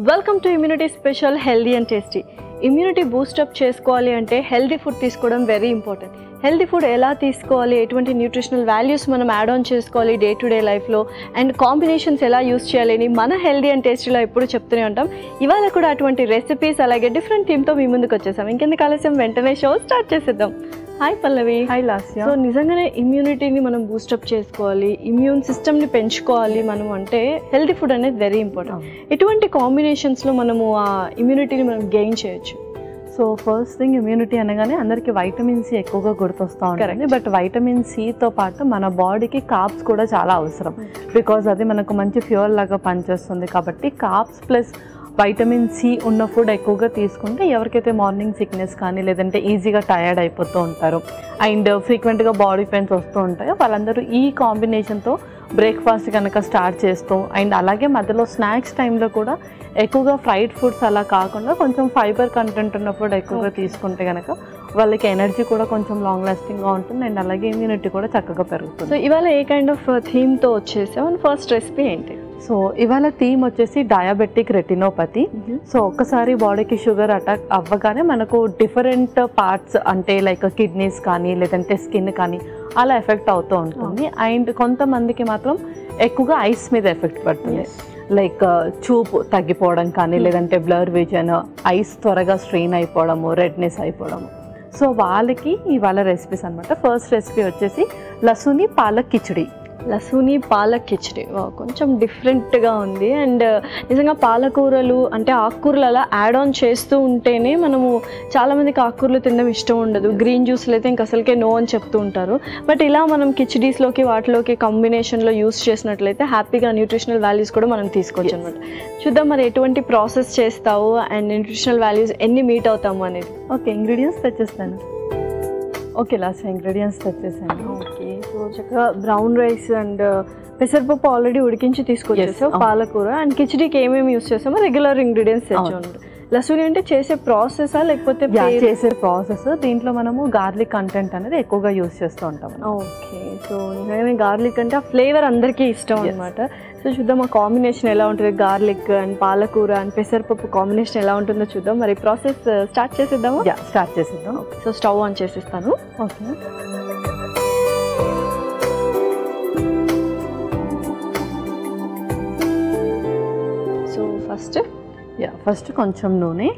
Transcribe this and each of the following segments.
Welcome to immunity special healthy and tasty. Immunity boost up చేసుకోవాలి అంటే healthy food తీసుకోవడం very important. Healthy food ఎలా తీసుకోవాలి, ఎటువంటి న్యూట్రిషనల్ వాల్యూస్ మనం యాడ్ ఆన్ చేసుకోవాలి డే టు డే లైఫ్లో, అండ్ కాంబినేషన్స్ ఎలా యూస్ చేయాలి అని మన హెల్దీ అండ్ టేస్టీలో ఎప్పుడు చెప్తూనే ఉంటాం. ఇవాళ కూడా అటువంటి రెసిపీస్ అలాగే డిఫరెంట్ థీమ్తో మీ ముందుకు వచ్చేసాం. ఇంకెందుకు ఆలస్యం, వెంటనే షో స్టార్ట్ చేసేద్దాం. హాయ్ పల్లవి. హాయ్ లాస్య. సో నిజంగానే ఇమ్యూనిటీని మనం బూస్టప్ చేసుకోవాలి, ఇమ్యూన్ సిస్టమ్ని పెంచుకోవాలి మనం అంటే హెల్తీ ఫుడ్ అనేది వెరీ ఇంపార్టెంట్. ఎటువంటి కాంబినేషన్స్లో మనము ఆ ఇమ్యూనిటీని మనం గెయిన్ చేయొచ్చు? సో ఫస్ట్ థింగ్, ఇమ్యూనిటీ అనగానే అందరికీ వైటమిన్ సి ఎక్కువగా గుర్తొస్తూ ఉంటుంది. బట్ వైటమిన్ సితో పాటు మన బాడీకి కార్బ్స్ కూడా చాలా అవసరం. బికాజ్ అది మనకు మంచి ఫ్యూయల్ లాగా పనిచేస్తుంది. కాబట్టి కార్బ్స్ ప్లస్ వైటమిన్ సి ఉన్న ఫుడ్ ఎక్కువగా తీసుకుంటే ఎవరికైతే మార్నింగ్ సిక్నెస్ కానీ లేదంటే ఈజీగా టయర్డ్ అయిపోతూ ఉంటారు అండ్ ఫ్రీక్వెంట్గా బాడీ పెయిన్స్ వస్తూ ఉంటాయో వాళ్ళందరూ ఈ కాంబినేషన్తో బ్రేక్ఫాస్ట్ కనుక స్టార్ట్ చేస్తూ అండ్ అలాగే మధ్యలో స్నాక్స్ టైంలో కూడా ఎక్కువగా ఫ్రైడ్ ఫుడ్స్ అలా కాకుండా కొంచెం ఫైబర్ కంటెంట్ ఉన్న ఫుడ్ ఎక్కువగా తీసుకుంటే కనుక వాళ్ళకి ఎనర్జీ కూడా కొంచెం లాంగ్ లాస్టింగ్గా ఉంటుంది అండ్ అలాగే ఇమ్యూనిటీ కూడా చక్కగా పెరుగుతుంది. సో ఇవాళ ఏ కైండ్ ఆఫ్ థీమ్తో వచ్చేసాం? ఫస్ట్ రెసిపీ ఏంటి? సో ఇవాళ థీమ్ వచ్చేసి డయాబెటిక్ రెటినోపతి. సో ఒక్కసారి బాడీకి షుగర్ అటాక్ అవ్వగానే మనకు డిఫరెంట్ పార్ట్స్ అంటే లైక్ కిడ్నీస్ కానీ లేదంటే స్కిన్ కానీ అలా ఎఫెక్ట్ అవుతూ ఉంటుంది. అండ్ కొంతమందికి మాత్రం ఎక్కువగా ఐస్ మీద ఎఫెక్ట్ పడుతుంది. లైక్ చూపు తగ్గిపోవడం కానీ లేదంటే బ్లర్ విజన్, ఐస్ త్వరగా స్ట్రెయిన్ అయిపోవడము, రెడ్నెస్ అయిపోవడము. సో వాళ్ళకి ఇవాళ రెసిపీస్ అనమాట. ఫస్ట్ రెసిపీ వచ్చేసి లసుని పాలక్ కిచిడి. లసూని పాలక్ కిచిడి కొంచెం డిఫరెంట్గా ఉంది. అండ్ నిజంగా పాలకూరలు అంటే ఆకుకూరలు అలా యాడ్ ఆన్ చేస్తూ ఉంటేనే మనము చాలామందికి ఆకుకూరలు తినడం ఇష్టం ఉండదు. గ్రీన్ జ్యూస్లు అయితే ఇంక అసలుకే నో అని చెప్తూ ఉంటారు. బట్ ఇలా మనం కిచిడీస్లోకి వాటిలోకి కాంబినేషన్లో యూస్ చేసినట్లయితే హ్యాపీగా న్యూట్రిషనల్ వాల్యూస్ కూడా మనం తీసుకోవచ్చు అనమాట. చూద్దాం మరి ఎటువంటి ప్రాసెస్ చేస్తావు అండ్ న్యూట్రిషనల్ వాల్యూస్ ఎన్ని మీట్ అవుతాము అనేది. ఓకే, ఇంగ్రీడియంట్స్ తెచ్చేస్తాను. ఓకే లాస్ట్ ఇంగ్రీడియంట్స్ తెచ్చేసాను. ఓకే, సో చక్కగా బ్రౌన్ రైస్ అండ్ పెసరపప్పు ఆల్రెడీ ఉడికించి తీసుకొచ్చేసావు. పాలకూర అండ్ కిచిడీకి ఏమేమి యూస్ చేస్తామో రెగ్యులర్ ఇంగ్రీడియంట్స్ తెచ్చాను. లసూని అంటే చేసే ప్రాసెసా లేకపోతే చేసే ప్రాసెస్? దీంట్లో మనము గార్లిక్ కంటెంట్ అనేది ఎక్కువగా యూస్ చేస్తూ ఉంటాం. ఓకే, సో నిజంగానే గార్లిక్ అంటే ఆ ఫ్లేవర్ అందరికీ ఇష్టం అనమాట. సో చూద్దాం ఆ కాంబినేషన్ ఎలా ఉంటుంది, గార్లిక్ అండ్ పాలకూర అండ్ పెసరపప్పు కాంబినేషన్ ఎలా ఉంటుందో చూద్దాం. మరి ప్రాసెస్ స్టార్ట్ చేసేద్దామా? స్టార్ట్ చేసేద్దాం. సో స్టవ్ ఆన్ చేసేస్తాను. ఓకే, సో ఫస్ట్ కొంచెం నూనె,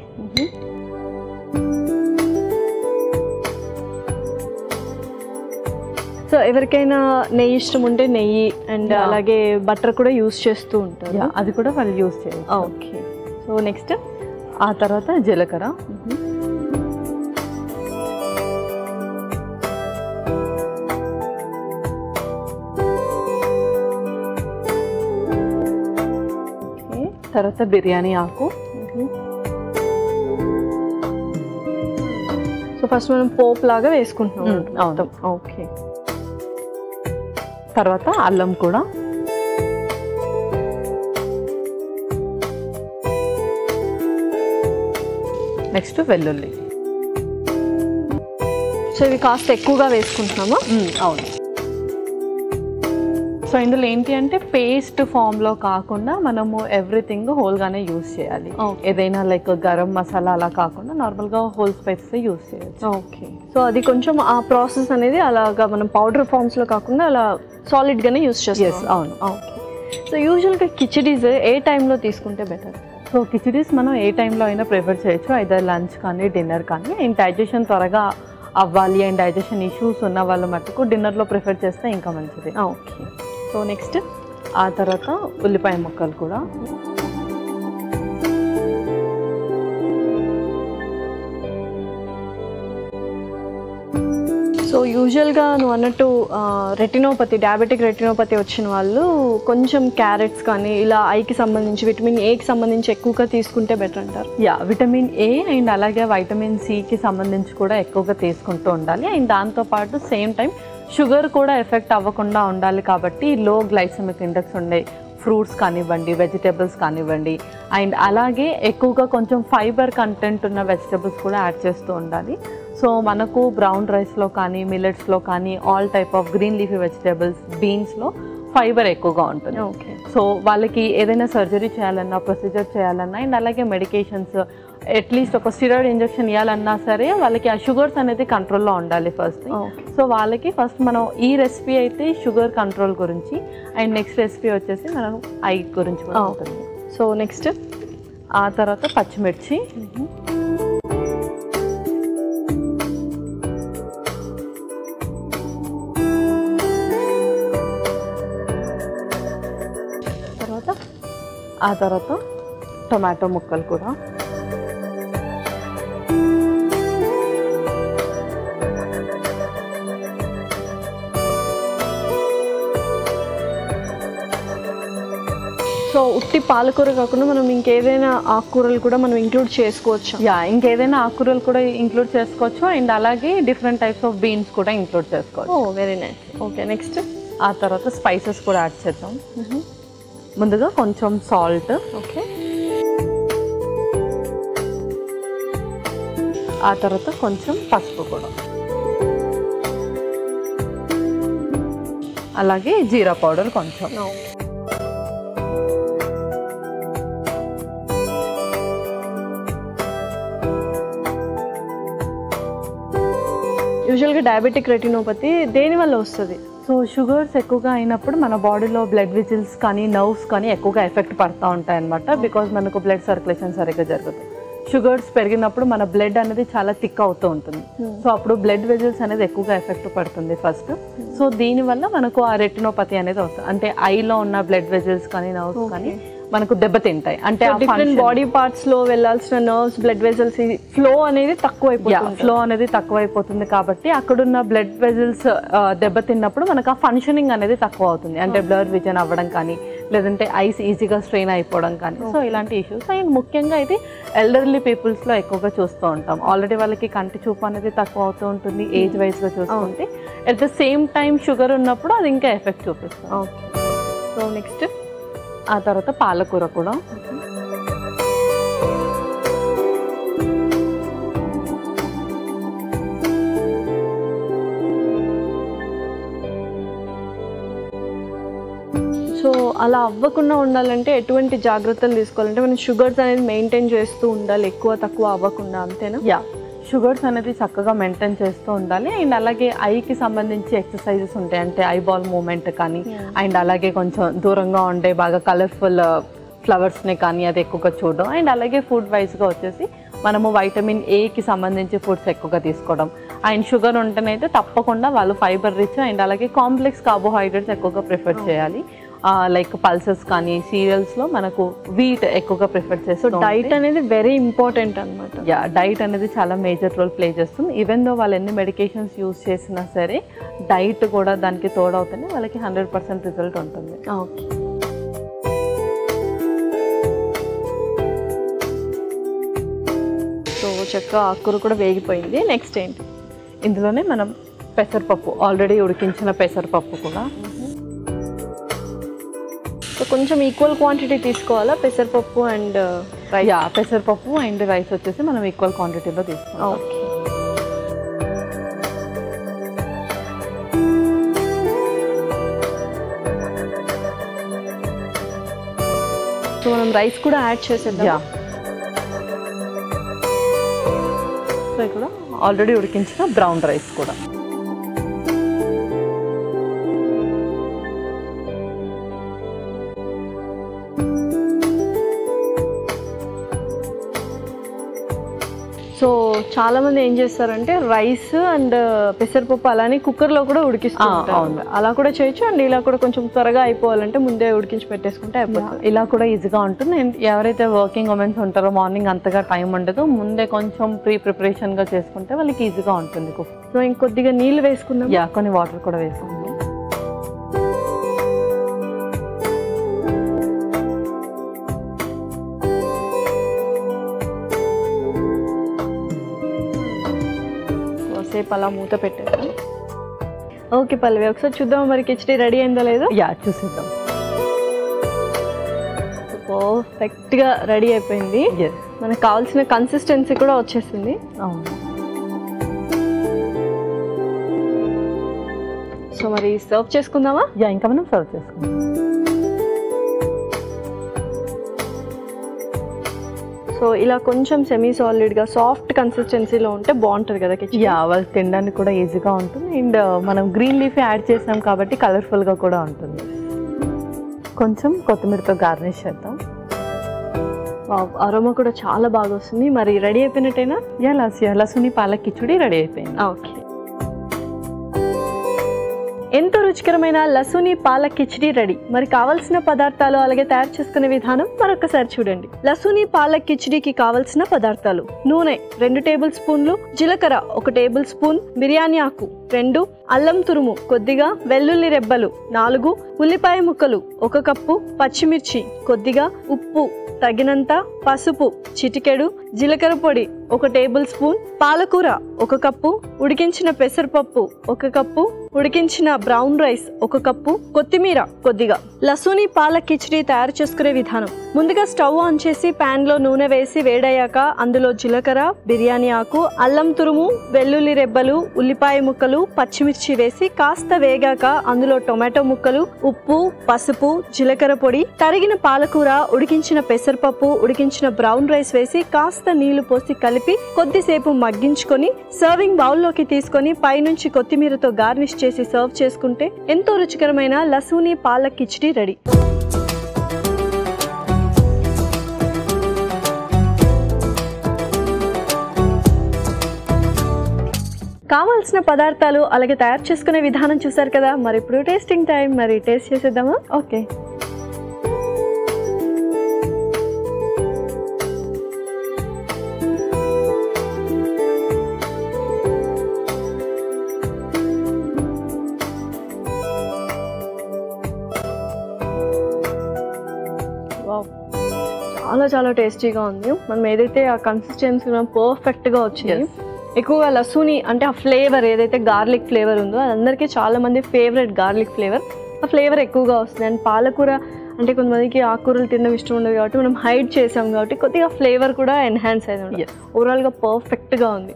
సో ఎవరికైనా నెయ్యి ఇష్టం ఉంటే నెయ్యి అండ్ అలాగే బటర్ కూడా యూస్ చేస్తూ ఉంటారు. అది కూడా వాళ్ళు యూస్ చేయాలి. ఓకే, సో నెక్స్ట్ ఆ తర్వాత జీలకర్ర, తర్వాత బిర్యానీ ఆకు. సో ఫస్ట్ మనం పోపు లాగా వేసుకుంటున్నాం. ఓకే, తర్వాత అల్లం కూడా, నెక్స్ట్ వెల్లుల్లి. సో ఇవి కాస్త ఎక్కువగా వేసుకుంటున్నామా? అవును. సో ఇందులో ఏంటి అంటే పేస్ట్ ఫామ్లో కాకుండా మనము ఎవ్రీథింగ్ హోల్గానే యూస్ చేయాలి. ఏదైనా లైక్ గరం మసాలా అలా కాకుండా నార్మల్గా హోల్ స్పైసెస్ యూస్ చేయొచ్చు. ఓకే, సో అది కొంచెం ఆ ప్రాసెస్ అనేది అలాగా మనం పౌడర్ ఫామ్స్లో కాకుండా అలా సాలిడ్గానే యూస్ చేస్తాం. అవును. ఓకే, సో యూజువల్గా కిచిడీస్ ఏ టైంలో తీసుకుంటే బెటర్? సో కిచిడీస్ మనం ఏ టైంలో అయినా ప్రిఫర్ చేయొచ్చు, ఐదర్ లంచ్ కానీ డిన్నర్ కానీ. అండ్ డైజెషన్ త్వరగా అవ్వాలి అండ్ డైజెషన్ ఇష్యూస్ ఉన్న వాళ్ళ మటుకు డిన్నర్లో ప్రిఫర్ చేస్తే ఇంకా మంచిది. ఓకే, సో నెక్స్ట్ ఆ తర్వాత ఉల్లిపాయ ముక్కలు కూడా. సో యూజువల్గా నువ్వు అన్నట్టు రెటినోపతి, డయాబెటిక్ రెటినోపతి వచ్చిన వాళ్ళు కొంచెం క్యారెట్స్ కానీ ఇలా ఐకి సంబంధించి విటమిన్ ఏకి సంబంధించి ఎక్కువగా తీసుకుంటే బెటర్ అంటారు. విటమిన్ ఏ అండ్ అలాగే వైటమిన్ సికి సంబంధించి కూడా ఎక్కువగా తీసుకుంటూ ఉండాలి. అండ్ దాంతోపాటు సేమ్ టైం షుగర్ కూడా ఎఫెక్ట్ అవ్వకుండా ఉండాలి. కాబట్టి లో గ్లైసెమిక్ ఇండెక్స్ ఉండే ఫ్రూట్స్ కానివ్వండి, వెజిటేబుల్స్ కానివ్వండి, అండ్ అలాగే ఎక్కువగా కొంచెం ఫైబర్ కంటెంట్ ఉన్న వెజిటేబుల్స్ కూడా యాడ్ చేస్తూ ఉండాలి. సో మనకు బ్రౌన్ రైస్లో కానీ మిల్లెట్స్లో కానీ all type of green leafy vegetables బీన్స్లో ఫైబర్ ఎక్కువగా ఉంటుంది. ఓకే. సో వాళ్ళకి ఏదైనా సర్జరీ చేయాలన్నా ప్రొసీజర్ చేయాలన్నా అండ్ అలాగే మెడికేషన్స్ అట్లీస్ట్ ఒక స్టిరాయిడ్ ఇంజెక్షన్ ఇవ్వాలన్నా సరే వాళ్ళకి ఆ షుగర్స్ అనేది కంట్రోల్లో ఉండాలి ఫస్ట్. సో వాళ్ళకి ఫస్ట్ మనం ఈ రెసిపీ అయితే షుగర్ కంట్రోల్ గురించి అండ్ నెక్స్ట్ రెసిపీ వచ్చేసి మనం ఐ గురించి కూడా ఉంటుంది. సో నెక్స్ట్ ఆ తర్వాత పచ్చిమిర్చి, ఆ తర్వాత టొమాటో ముక్కలు కూడా, సో ఉట్టి పాలకూర కాకుండా మనం ఇంకేదైనా ఆకుకూరలు కూడా మనం ఇంక్లూడ్ చేసుకోవచ్చు. ఇంకేదైనా ఆకుకూరలు కూడా ఇంక్లూడ్ చేసుకోవచ్చు అండ్ అలాగే డిఫరెంట్ టైప్స్ ఆఫ్ బీన్స్ కూడా ఇంక్లూడ్ చేసుకోవచ్చు. Very nice. ఓకే, నెక్స్ట్ ఆ తర్వాత స్పైసెస్ కూడా యాడ్ చేద్దాం. ముందుగా కొంచెం సాల్ట్, ఓకే, ఆ తర్వాత కొంచెం పసుపు కూడా, అలాగే జీరా పౌడర్ కొంచెం. యూజువల్గా డయాబెటిక్ రెటినోపతి దేని వల్ల వస్తుంది? సో షుగర్స్ ఎక్కువగా అయినప్పుడు మన బాడీలో బ్లడ్ వెజిల్స్ కానీ నర్వ్స్ కానీ ఎక్కువగా ఎఫెక్ట్ పడుతూ ఉంటాయి అన్నమాట. బికాజ్ మనకు బ్లడ్ సర్క్యులేషన్ సరిగ్గా జరుగుతుంది. షుగర్స్ పెరిగినప్పుడు మన బ్లడ్ అనేది చాలా థిక్ అవుతూ ఉంటుంది. సో అప్పుడు బ్లడ్ వెజిల్స్ అనేది ఎక్కువగా ఎఫెక్ట్ పడుతుంది ఫస్ట్. సో దీనివల్ల మనకు ఆ రెటినోపతి అనేది వస్తుంది. అంటే ఐలో ఉన్న బ్లడ్ వెజిల్స్ కానీ నర్వ్స్ కానీ మనకు దెబ్బతింటాయి. అంటే డిఫరెంట్ బాడీ పార్ట్స్ లో వెళ్ళాల్సిన నర్వ్స్ బ్లడ్ వెజల్స్ ఫ్లో అనేది తక్కువైపోతుంది కాబట్టి అక్కడున్న బ్లడ్ వెజల్స్ దెబ్బతిన్నప్పుడు మనకు ఆ ఫంక్షనింగ్ అనేది తక్కువ అవుతుంది. అంటే బ్లడ్ విజన్ అవ్వడం కానీ లేదంటే ఐస్ ఈజీగా స్ట్రెయిన్ అయిపోవడం కానీ సో ఇలాంటి ఇష్యూస్. అండ్ ముఖ్యంగా ఇది ఎల్డర్లీ పీపుల్స్లో ఎక్కువగా చూస్తూ ఉంటాం. ఆల్రెడీ వాళ్ళకి కంటి చూపు అనేది తక్కువ అవుతూ ఉంటుంది ఏజ్ వైజ్గా చూసుకుంటే. At the same time sugar ఉన్నప్పుడు అది ఇంకా ఎఫెక్ట్ చూపిస్తాం. సో నెక్స్ట్ ఆ తర్వాత పాలకూర కూడా, సో అలా అవ్వకుండా ఉండాలంటే ఎటువంటి జాగ్రత్తలు తీసుకోవాలంటే మనం షుగర్స్ అనేది మెయింటైన్ చేస్తూ ఉండాలి, ఎక్కువ తక్కువ అవ్వకుండా, అంతేనా? షుగర్స్ అనేది చక్కగా మెయింటైన్ చేస్తూ ఉండాలి. అండ్ అలాగే ఐకి సంబంధించి ఎక్సర్సైజెస్ ఉంటాయి. అంటే ఐబాల్ మూమెంట్ కానీ అండ్ అలాగే కొంచెం దూరంగా ఉండే బాగా కలర్ఫుల్ ఫ్లవర్స్ని కానీ అది ఎక్కువగా చూడడం. అండ్ అలాగే ఫుడ్ వైజ్గా వచ్చేసి మనము వైటమిన్ ఏకి సంబంధించి ఫుడ్స్ ఎక్కువగా తీసుకోవడం. అండ్ షుగర్ ఉంటేనైతే తప్పకుండా వాళ్ళు ఫైబర్ రిచ్ అండ్ అలాగే కాంప్లెక్స్ కార్బోహైడ్రేట్స్ ఎక్కువగా ప్రిఫర్ చేయాలి. లైక్ పల్సెస్ కానీ సీరియల్స్లో మనకు వీట్ ఎక్కువగా ప్రిఫర్ చేస్తాం. డైట్ అనేది వెరీ ఇంపార్టెంట్ అనమాట. డైట్ అనేది చాలా మేజర్ రోల్ ప్లే చేస్తుంది. ఈవెన్ దో వాళ్ళు ఎన్ని మెడికేషన్స్ యూజ్ చేసినా సరే డైట్ కూడా దానికి తోడవుతూనే వాళ్ళకి 100% రిజల్ట్ ఉంటుంది. ఓకే, సో చక్కగా ఆకుకూర కూడా వేగిపోయింది. నెక్స్ట్ ఏంటి? ఇందులోనే మనం పెసరపప్పు, ఆల్రెడీ ఉడికించిన పెసరపప్పు కూడా సో కొంచెం ఈక్వల్ క్వాంటిటీ తీసుకోవాలా పెసరపప్పు అండ్ రైస్? పెసరపప్పు అండ్ రైస్ వచ్చేసి మనం ఈక్వల్ క్వాంటిటీలో తీసుకోవాలి. ఓకే, సో మనం రైస్ కూడా యాడ్ చేసేద్దాం. సో ఇక్కడ ఆల్రెడీ ఉడికించిన బ్రౌన్ రైస్ కూడా. సో చాలా మంది ఏం చేస్తారంటే రైస్ అండ్ పెసరపప్పు అలానే కుక్కర్లో కూడా ఉడికిస్తారు. అలా కూడా చేయొచ్చు. అండ్ ఇలా కూడా కొంచెం త్వరగా అయిపోవాలంటే ముందే ఉడికించి పెట్టేసుకుంటే అయిపోతుంది. ఇలా కూడా ఈజీగా ఉంటుంది. అండ్ ఎవరైతే వర్కింగ్ ఉమెన్స్ ఉంటారో మార్నింగ్ అంతగా టైం ఉండదు, ముందే కొంచెం ప్రిపరేషన్గా చేసుకుంటే వాళ్ళకి ఈజీగా ఉంటుంది. సో ఇంకొద్దిగా నీళ్ళు వేసుకుందాం. కొన్ని వాటర్ కూడా వేసుకుందాం. సేపు అలా మూత పెట్టేద్దాం. ఓకే పల్లవి, ఒకసారి చూద్దాం మరి కిచడీ రెడీ అయిందో లేదో. చూసిద్దాం. పర్ఫెక్ట్గా రెడీ అయిపోయింది. మనకు కావాల్సిన కన్సిస్టెన్సీ కూడా వచ్చేసింది. సో మరి సర్వ్ చేసుకుందామా? ఇంకా మనం సర్వ్ చేసుకుందాం. సో ఇలా కొంచెం సెమీ సాలిడ్గా సాఫ్ట్ కన్సిస్టెన్సీలో ఉంటే బాగుంటుంది కదా కిచెన్. వాళ్ళు తినడానికి కూడా ఈజీగా ఉంటుంది అండ్ మనం గ్రీన్ లీఫ్ యాడ్ చేసాం కాబట్టి కలర్ఫుల్గా కూడా ఉంటుంది. కొంచెం కొత్తిమీరతో గార్నిష్ చేద్దాం. అరోమా కూడా చాలా బాగా వస్తుంది. మరి రెడీ అయిపోయినట్టేనా? లసుని పాలక్ కిచిడి రెడీ అయిపోయింది. ఓకే, ఎంతో రుచికరమైన లసుని పాలక్ కిచిడి రెడీ. మరి కావాల్సిన పదార్థాలు అలాగే తయారు చేసుకునే విధానం మరొకసారి చూడండి. లసుని పాలక్ కిచిడికి కావాల్సిన పదార్థాలు: నూనె 2 టేబుల్ స్పూన్లు, జీలకర్ర 1 టేబుల్ స్పూన్, బిర్యానీ ఆకు 2, అల్లం తురుము కొద్దిగా, వెల్లుల్లి రెబ్బలు 4, ఉల్లిపాయ ముక్కలు 1 కప్పు, పచ్చిమిర్చి కొద్దిగా, ఉప్పు తగినంత, పసుపు చిటికెడు, జీలకర్ర పొడి 1 టేబుల్ స్పూన్, పాలకూర 1 కప్పు, ఉడికించిన పెసరపప్పు 1 కప్పు, ఉడికించిన బ్రౌన్ రైస్ 1 కప్పు, కొత్తిమీర కొద్దిగా. లసుని పాలక్ కిచిడి తయారు చేసుకునే విధానం: ముందుగా స్టవ్ ఆన్ చేసి ప్యాన్ లో నూనె వేసి వేడయ్యాక అందులో జీలకర్ర, బిర్యానీ ఆకు, అల్లం తురుము, వెల్లుల్లి రెబ్బలు, ఉల్లిపాయ ముక్కలు, పచ్చిమిర్చి వేసి కాస్త వేగాక అందులో టొమాటో ముక్కలు, ఉప్పు, పసుపు, జీలకర్ర పొడి, తరిగిన పాలకూర, ఉడికించిన పెసరపప్పు, ఉడికించిన బ్రౌన్ రైస్ వేసి కాస్త నీళ్లు పోసి కలిపి కొద్దిసేపు మగ్గించుకొని సర్వింగ్ బౌల్లోకి తీసుకొని పైనుంచి కొత్తిమీరతో గార్నిష్ చేసి సర్వ్ చేసుకుంటే ఎంతో రుచికరమైన లసుని పాలక్ కిచిడి రెడీ. కావాల్సిన పదార్థాలు అలాగే తయారు చేసుకునే విధానం చూసారు కదా. మరి ఇప్పుడు టేస్టింగ్ టైం. మరి టేస్ట్ చేసేద్దామా? ఓకే. చాలా చాలా టేస్టీగా ఉంది. మనం ఏదైతే ఆ కన్సిస్టెన్సీ పర్ఫెక్ట్గా వచ్చింది. ఎక్కువగా లసుని అంటే ఆ ఫ్లేవర్ ఏదైతే గార్లిక్ ఫ్లేవర్ ఉందో అది అందరికీ చాలా మంది ఫేవరెట్ గార్లిక్ ఫ్లేవర్. ఆ ఫ్లేవర్ ఎక్కువగా వస్తుంది. అండ్ పాలకూర అంటే కొంతమందికి ఆకుకూరలు తినడం ఇష్టం ఉండదు కాబట్టి మనం హైడ్ చేసాం కాబట్టి కొద్దిగా ఫ్లేవర్ కూడా ఎన్హాన్స్ అయింది. ఓవరాల్గా పర్ఫెక్ట్గా ఉంది.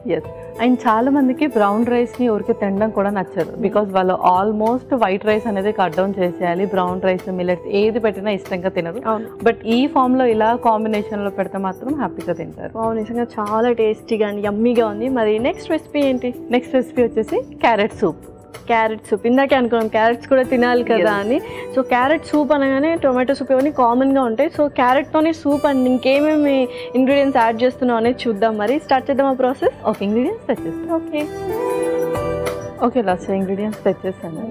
అండ్ చాలా మందికి బ్రౌన్ రైస్ని ఊరికి తినడం కూడా నచ్చదు. బికాజ్ వాళ్ళు ఆల్మోస్ట్ వైట్ రైస్ అనేది కట్ డౌన్ చేసేయాలి. బ్రౌన్ రైస్, మిల్లెట్స్ ఏది పెట్టినా ఇష్టంగా తినరు. బట్ ఈ ఫామ్లో ఇలా కాంబినేషన్లో పెడితే మాత్రం హ్యాపీగా తింటారు. నిజంగా చాలా టేస్టీగా అండ్ యమ్మీగా ఉంది. మరి నెక్స్ట్ రెసిపీ ఏంటి? నెక్స్ట్ రెసిపీ వచ్చేసి క్యారెట్ సూప్. క్యారెట్ సూప్ ఇందాకే అనుకున్నాం క్యారెట్స్ కూడా తినాలి కదా అని. సో క్యారెట్ సూప్ అనగానే టొమాటో సూప్ ఇవన్నీ కామన్గా ఉంటాయి. సో క్యారెట్తోనే సూప్ అండ్ ఇంకేమేమి ఇంగ్రీడియంట్స్ యాడ్ చేస్తున్నాం అనేది చూద్దాం. మరి స్టార్ట్ చేద్దాం ఆ ప్రాసెస్. ఓకే, ఇంగ్రీడియంట్స్ తెచ్చేస్తాం. ఓకే లాస్ట్ ఇంగ్రీడియంట్స్ తెచ్చేస్తాను.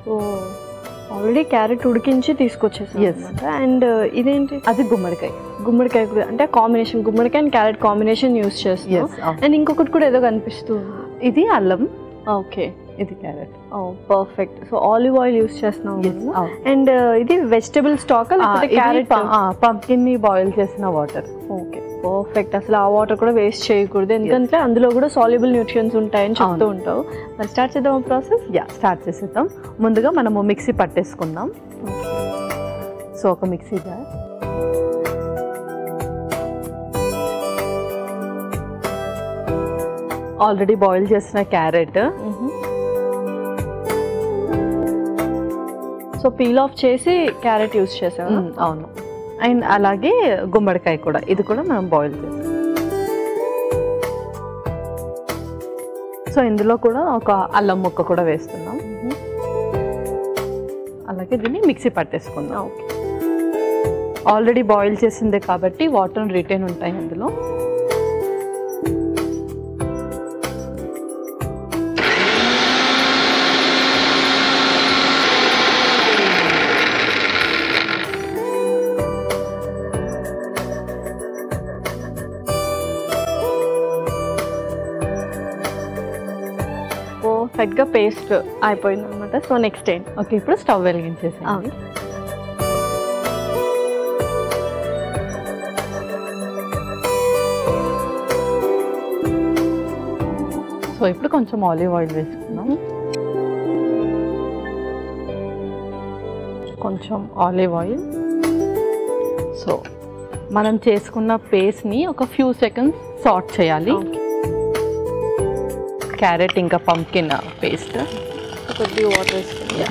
సో ఆల్రెడీ క్యారెట్ ఉడికించి తీసుకొచ్చేసాం. అండ్ ఇదేంటి? అది గుమ్మడికాయ. గుమ్మడికాయ కూడా అంటే కాంబినేషన్ గుమ్మడికాయ అండ్ క్యారెట్ కాంబినేషన్ యూస్ చేస్తాం. అండ్ ఇంకొకటి కూడా ఏదో కనిపిస్తుంది. ఇది అల్లం. ఓకే, ఇది carrot. Perfect. So olive oil use చేస్తున్నాం. అండ్ ఇది వెజిటబుల్ స్టాక్ లేకపోతే క్యారెట్ పంకిన్ ని బాయిల్ చేసిన వాటర్. Okay, perfect. అసలు ఆ వాటర్ కూడా వేస్ట్ చేయకూడదు ఎందుకంటే అందులో కూడా సాల్యుబుల్ న్యూట్రియన్స్ ఉంటాయని చెప్తూ ఉంటావు. మరి స్టార్ట్ చేద్దాం ఆ ప్రాసెస్. స్టార్ట్ చేసేద్దాం. ముందుగా మనము మిక్సీ పట్టేసుకుందాం. సో ఒక మిక్సీ జార్, ఆల్రెడీ బాయిల్ చేసిన క్యారెట్. సో పీల్ ఆఫ్ చేసి క్యారెట్ యూస్ చేసాం. అవును. అండ్ అలాగే గుమ్మడికాయ కూడా, ఇది కూడా మనం బాయిల్ చేసాం. సో ఇందులో కూడా ఒక అల్లం ముక్క కూడా వేస్తున్నాం. అలాగే దీన్ని మిక్సీ పట్టేసుకుందాం. ఆల్రెడీ బాయిల్ చేసిందే కాబట్టి వాటర్ రిటైన్ ఉంటాయి అందులో. పర్ఫెక్ట్గా పేస్ట్ అయిపోయింది అనమాట. సో నెక్స్ట్ ఏంటి? ఓకే, ఇప్పుడు స్టవ్ వెలిగించేసి సో ఇప్పుడు కొంచెం ఆలివ్ ఆయిల్ వేసుకుందాం. కొంచెం ఆలివ్ ఆయిల్. సో మనం చేసుకున్న పేస్ట్ని ఒక ఫ్యూ సెకండ్స్ సాట్ చేయాలి. క్యారెట్ ఇంకా పంకిన్ పేస్ట్ కొద్దిగా వాటర్ వేసుకుంటా.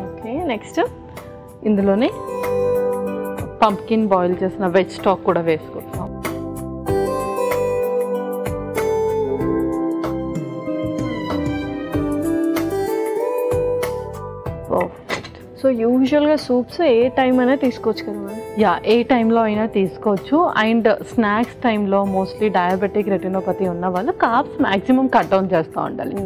ఓకే, నెక్స్ట్ ఇందులోనే పంప్కిన్ బాయిల్ చేసిన వెజ్ స్టాక్ కూడా వేసుకుంటాం. సో యూజువల్గా సూప్స్ ఏ టైం అయినా తీసుకోవచ్చు కదా మేడం? యా, ఏ టైంలో అయినా తీసుకోవచ్చు. అండ్ స్నాక్స్ టైంలో మోస్ట్లీ డయాబెటిక్ రెటినోపతి ఉన్న వాళ్ళు కార్బ్స్ మ్యాక్సిమం కట్ డౌన్ చేస్తూ ఉండాలి.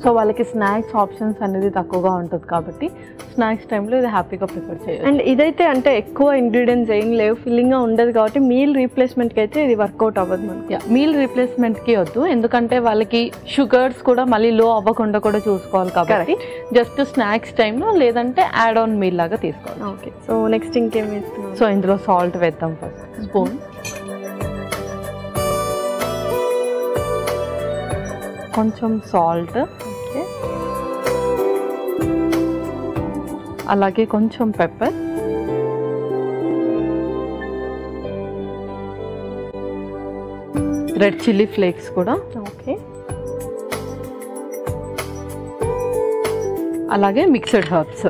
సో వాళ్ళకి స్నాక్స్ ఆప్షన్స్ అనేది తక్కువగా ఉంటుంది కాబట్టి స్నాక్స్ టైంలో ఇది హ్యాపీగా ప్రిఫర్ చేయాలి. అండ్ ఇదైతే అంటే ఎక్కువ ఇంగ్రీడియంట్స్ ఏం లేవు, ఫిల్లింగ్గా ఉండదు కాబట్టి మీల్ రీప్లేస్మెంట్కి అయితే ఇది వర్కౌట్ అవ్వదు మనకి. మీల్ రీప్లేస్మెంట్కి వద్దు, ఎందుకంటే వాళ్ళకి షుగర్స్ కూడా మళ్ళీ లో అవ్వకుండా కూడా చూసుకోవాలి కాబట్టి జస్ట్ స్నాక్స్ టైంలో లేదంటే యాడ్ ఆన్ మీల్ లాగా తీసుకోవాలి. ఓకే, సో నెక్స్ట్ ఇంకేం వేస్తున్నాం? సో ఇందులో సాల్ట్ వేద్దాం. ఫస్ట్ స్పూన్, కొంచెం సాల్ట్, అలాగే కొంచెం పెప్పర్, రెడ్ చిల్లీ ఫ్లేక్స్ కూడా, ఓకే, అలాగే మిక్స్డ్ హర్బ్స్.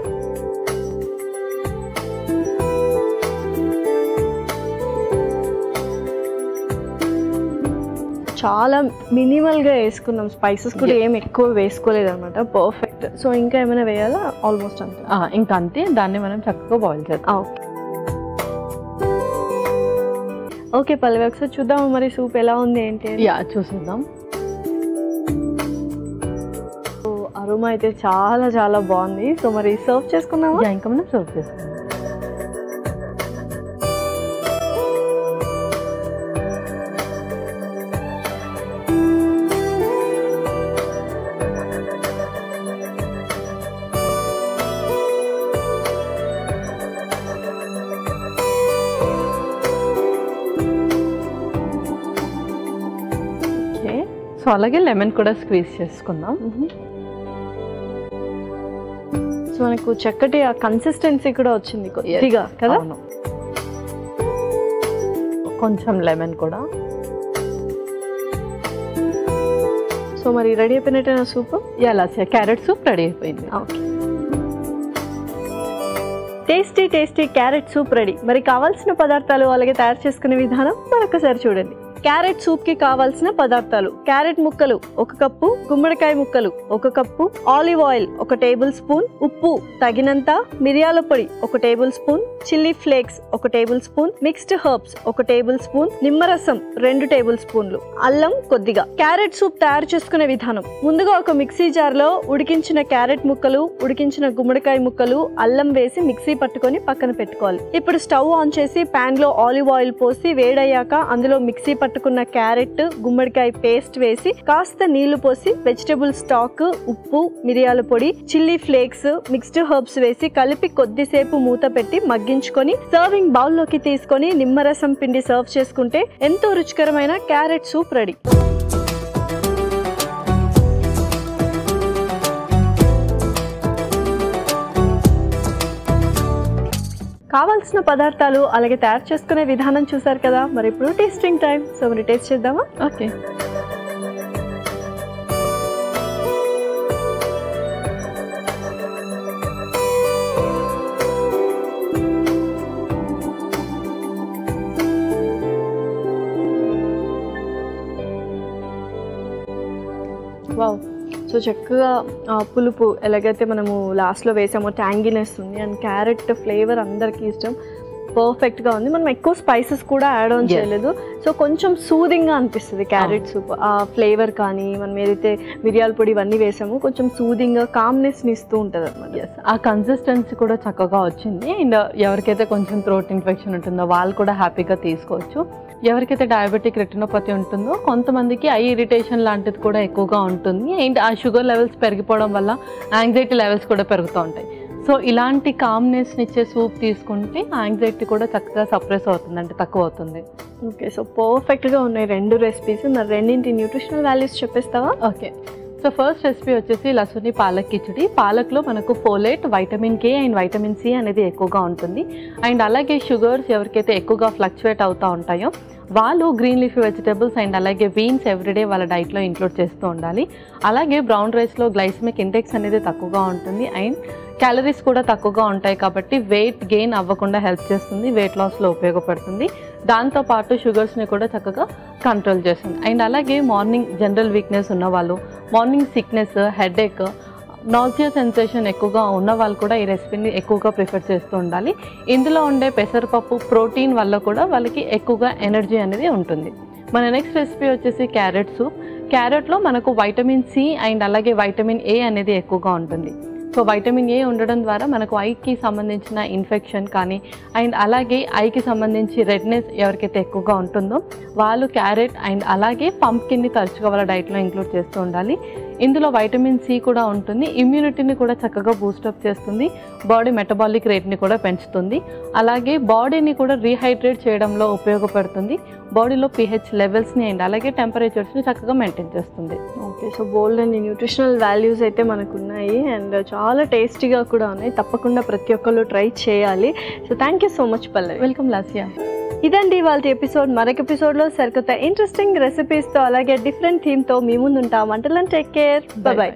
చాలా మినిమల్గా వేసుకున్నాం, స్పైసెస్ కూడా ఏం ఎక్కువ వేసుకోలేదు అనమాట. పర్ఫెక్ట్. సో ఇంకా ఏమైనా వేయాలా? ఆల్మోస్ట్ అంతే. ఇంకా అంతే, దాన్ని మనం చక్కగా బాయిల్ చేద్దాం. ఓకే ఓకే పల్లవి, ఒకసారి చూద్దాము మరి సూప్ ఎలా ఉంది ఏంటి. యా, చూసేద్దాం. సో అరోమా అయితే చాలా చాలా బాగుంది. సో మరి సర్వ్ చేసుకుందామా? ఇంకా మనం సర్వ్ చేసుకుందాం. సో అలాగే లెమన్ కూడా స్క్వీజ్ చేసుకుందాం. సో మనకు చక్కటి ఆ కన్సిస్టెన్సీ కూడా వచ్చింది కొద్దిగా కదా. కొంచెం లెమన్ కూడా. సో మరి రెడీ అయిపోయినట్టేనా సూప్? ఎలా క్యారెట్ సూప్ రెడీ అయిపోయింది. Okay, tasty tasty carrot soup ready. మరి కావాల్సిన పదార్థాలు అలాగే తయారు చేసుకునే విధానం మరొకసారి చూడండి. క్యారెట్ సూప్ కి కావాల్సిన పదార్థాలు: క్యారెట్ ముక్కలు 1 కప్పు, గుమ్మడికాయ ముక్కలు 1 cup, olive oil 1 table spoon, ఉప్పు తగినంత, మిరియాల పొడి 1 table spoon, chilli flakes 1 table spoon, mixed herbs 1 table spoon, నిమ్మరసం 2 టేబుల్ స్పూన్లు, అల్లం కొద్దిగా. క్యారెట్ సూప్ తయారు చేసుకునే విధానం: ముందుగా ఒక మిక్సీ జార్ లో ఉడికించిన క్యారెట్ ముక్కలు, ఉడికించిన గుమ్మడికాయ ముక్కలు, అల్లం వేసి మిక్సీ పట్టుకొని పక్కన పెట్టుకోవాలి. ఇప్పుడు స్టవ్ ఆన్ చేసి పాన్ లో ఆలివ్ ఆయిల్ పోసి వేడయ్యాక అందులో మిక్సీ పట్టుకున్న క్యారెట్ గుమ్మడికాయ పేస్ట్ వేసి కాస్త నీళ్లు పోసి వెజిటబుల్ స్టాక్, ఉప్పు, మిరియాల పొడి, చిల్లీ ఫ్లేక్స్, మిక్స్డ్ హర్బ్స్ వేసి కలిపి కొద్దిసేపు మూత పెట్టి మగ్గించుకొని సర్వింగ్ బౌల్ లోకి తీసుకొని నిమ్మరసం పిండి సర్వ్ చేసుకుంటే ఎంతో రుచికరమైన క్యారెట్ సూప్ రెడీ. కావాల్సిన పదార్థాలు అలాగే తయారు చేసుకునే విధానం చూసారు కదా. మరి ఇప్పుడు టేస్టింగ్ టైం. సో మరి టేస్ట్ చేద్దామా? ఓకే. వావ్, సో చక్కగా పులుపు ఎలాగైతే మనము లాస్ట్లో వేసామో ట్యాంగినెస్ ఉంది, అండ్ క్యారెట్ ఫ్లేవర్ అందరికీ ఇష్టం, పర్ఫెక్ట్గా ఉంది. మనం ఎక్కువ స్పైసెస్ కూడా యాడ్ ఆన్ చేయలేదు. సో కొంచెం సూదింగ్గా అనిపిస్తుంది క్యారెట్ సూప్. ఆ ఫ్లేవర్ కానీ మనం ఏదైతే మిరియాల పొడి ఇవన్నీ వేసామో కొంచెం సూదింగ్గా కామ్నెస్ని ఇస్తూ ఉంటుంది అన్నమాట. ఆ కన్సిస్టెన్సీ కూడా చక్కగా వచ్చింది. అండ్ ఎవరికైతే కొంచెం థ్రోట్ ఇన్ఫెక్షన్ ఉంటుందో వాళ్ళు కూడా హ్యాపీగా తీసుకోవచ్చు. ఎవరికైతే డయాబెటిక్ రెటినోపతి ఉంటుందో కొంతమందికి ఐ ఇరిటేషన్ లాంటిది కూడా ఎక్కువగా ఉంటుంది. అండ్ ఆ షుగర్ లెవెల్స్ పెరిగిపోవడం వల్ల యాంగ్జైటీ లెవెల్స్ కూడా పెరుగుతూ ఉంటాయి. సో ఇలాంటి కామ్నెస్ని ఇచ్చే సూప్ తీసుకుంటే యాంగ్జైటీ కూడా చక్కగా సప్రెస్ అవుతుంది, అంటే తక్కువ అవుతుంది. ఓకే, సో పర్ఫెక్ట్గా ఉన్నాయి 2 రెసిపీస్. మరి రెండింటి న్యూట్రిషనల్ వాల్యూస్ చెప్పేస్తావా? ఓకే. సో ఫస్ట్ రెసిపీ వచ్చేసి లసుని పాలక్ కిచిడి. పాలక్లో మనకు folate, vitamin K and vitamin C అనేది ఎక్కువగా ఉంటుంది. అండ్ అలాగే షుగర్స్ ఎవరికైతే ఎక్కువగా ఫ్లక్చువేట్ అవుతూ ఉంటాయో వాళ్ళు గ్రీన్ లీఫీ వెజిటబుల్స్ అండ్ అలాగే బీన్స్ ఎవ్రీడే వాళ్ళ డైట్లో ఇంక్లూడ్ చేస్తూ ఉండాలి. అలాగే బ్రౌన్ రైస్లో గ్లైసమిక్ ఇండెక్స్ అనేది తక్కువగా ఉంటుంది అండ్ క్యాలరీస్ కూడా తక్కువగా ఉంటాయి కాబట్టి వెయిట్ గెయిన్ అవ్వకుండా హెల్ప్ చేస్తుంది, వెయిట్ లాస్లో ఉపయోగపడుతుంది. దాంతోపాటు షుగర్స్ని కూడా చక్కగా కంట్రోల్ చేస్తుంది. అండ్ అలాగే మార్నింగ్ జనరల్ వీక్నెస్ ఉన్నవాళ్ళు, morning sickness, headache, nausea sensation ఎక్కువగా ఉన్న వాళ్ళు కూడా ఈ రెసిపీని ఎక్కువగా ప్రిఫర్ చేస్తూ ఉండాలి. ఇందులో ఉండే పెసరపప్పు ప్రోటీన్ వల్ల కూడా వాళ్ళకి ఎక్కువగా ఎనర్జీ అనేది ఉంటుంది. మన నెక్స్ట్ రెసిపీ వచ్చేసి క్యారెట్ సూప్. క్యారెట్లో మనకు వైటమిన్ సి అండ్ అలాగే వైటమిన్ ఏ అనేది ఎక్కువగా ఉంటుంది. సో వైటమిన్ ఏ ఉండడం ద్వారా మనకు ఐకి సంబంధించిన ఇన్ఫెక్షన్ కానీ అండ్ అలాగే ఐకి సంబంధించి రెడ్నెస్ ఎవరికైతే ఎక్కువగా ఉంటుందో వాళ్ళు క్యారెట్ అండ్ అలాగే పంప్కిన్ని తరచుగా వాళ్ళ డైట్లో ఇంక్లూడ్ చేస్తూ ఉండాలి. ఇందులో వైటమిన్ సి కూడా ఉంటుంది, ఇమ్యూనిటీని కూడా చక్కగా బూస్టప్ చేస్తుంది, బాడీ మెటబాలిక్ రేట్ని కూడా పెంచుతుంది, అలాగే బాడీని కూడా రీహైడ్రేట్ చేయడంలో ఉపయోగపడుతుంది, బాడీలో pH లెవెల్స్ని అండ్ అలాగే టెంపరేచర్స్ని చక్కగా మెయింటైన్ చేస్తుంది. Okay, so bold and nutritional values అయితే మనకు ఉన్నాయి అండ్ చాలా టేస్టీగా కూడా ఉన్నాయి. తప్పకుండా ప్రతి ఒక్కళ్ళు ట్రై చేయాలి. So thank you so much Pallavi. Welcome Lasya. ఇదండి ఇవాళ ఎపిసోడ్. మరొక ఎపిసోడ్లో సరికొత్త ఇంట్రెస్టింగ్ రెసిపీస్తో అలాగే డిఫరెంట్ థీమ్తో మీ ముందు ఉంటాం. Until take care, by by.